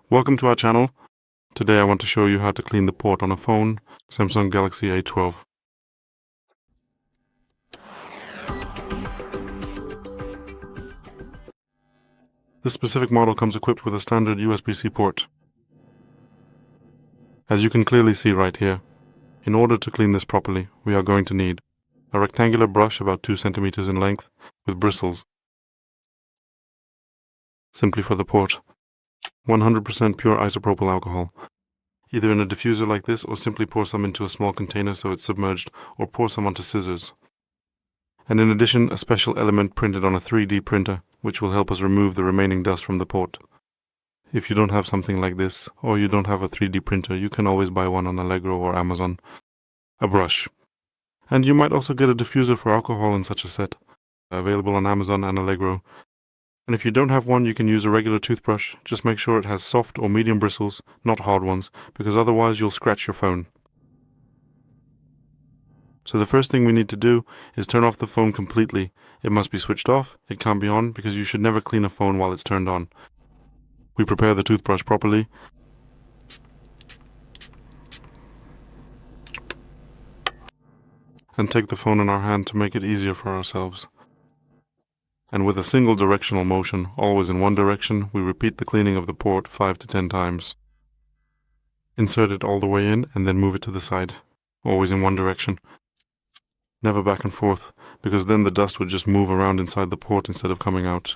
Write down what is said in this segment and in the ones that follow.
Welcome to our channel. Today I want to show you how to clean the port on a phone, Samsung Galaxy A12. This specific model comes equipped with a standard USB-C port. As you can clearly see right here, in order to clean this properly, we are going to need a rectangular brush about 2 centimeters in length with bristles, simply for the port. 100% pure isopropyl alcohol, either in a diffuser like this or simply pour some into a small container so it's submerged, or pour some onto scissors. And in addition, a special element printed on a 3D printer, which will help us remove the remaining dust from the port. If you don't have something like this, or you don't have a 3D printer, you can always buy one on Allegro or Amazon. A brush. And you might also get a diffuser for alcohol in such a set, available on Amazon and Allegro. And if you don't have one, you can use a regular toothbrush. Just make sure it has soft or medium bristles, not hard ones, because otherwise you'll scratch your phone. So the first thing we need to do is turn off the phone completely. It must be switched off, it can't be on, because you should never clean a phone while it's turned on. We prepare the toothbrush properly. And take the phone in our hand to make it easier for ourselves. And with a single directional motion, always in one direction, we repeat the cleaning of the port 5 to 10 times. Insert it all the way in and then move it to the side, always in one direction. Never back and forth, because then the dust would just move around inside the port instead of coming out.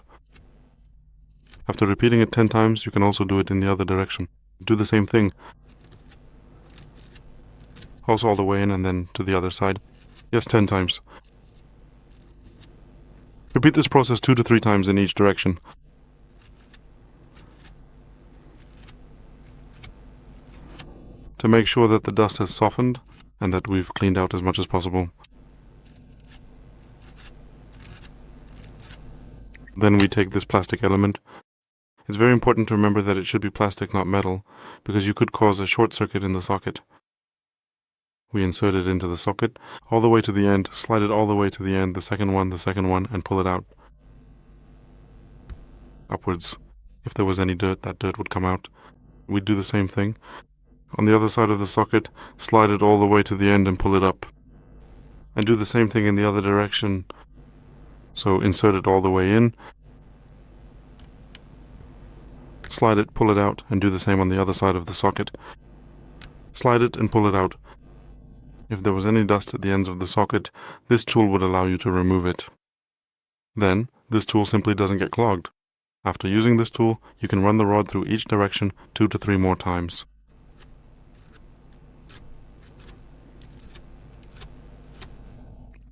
After repeating it 10 times, you can also do it in the other direction. Do the same thing. Also all the way in and then to the other side. Yes, 10 times. Repeat this process 2 to 3 times in each direction. To make sure that the dust has softened and that we've cleaned out as much as possible. Then we take this plastic element. It's very important to remember that it should be plastic, not metal, because you could cause a short circuit in the socket. We insert it into the socket, all the way to the end, slide it all the way to the end, the second one, and pull it out. Upwards. If there was any dirt, that dirt would come out. We do the same thing. On the other side of the socket, slide it all the way to the end and pull it up. And do the same thing in the other direction. So insert it all the way in, slide it, pull it out, and do the same on the other side of the socket. Slide it and pull it out. If there was any dust at the ends of the socket, this tool would allow you to remove it. Then, this tool simply doesn't get clogged. After using this tool, you can run the rod through each direction 2 to 3 more times.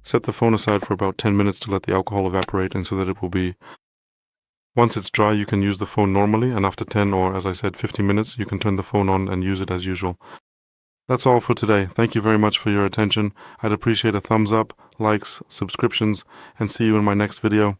Set the phone aside for about 10 minutes to let the alcohol evaporate and so that it will be... Once it's dry, you can use the phone normally, and after 10 or, as I said, 15 minutes, you can turn the phone on and use it as usual. That's all for today. Thank you very much for your attention. I'd appreciate a thumbs up, likes, subscriptions, and see you in my next video.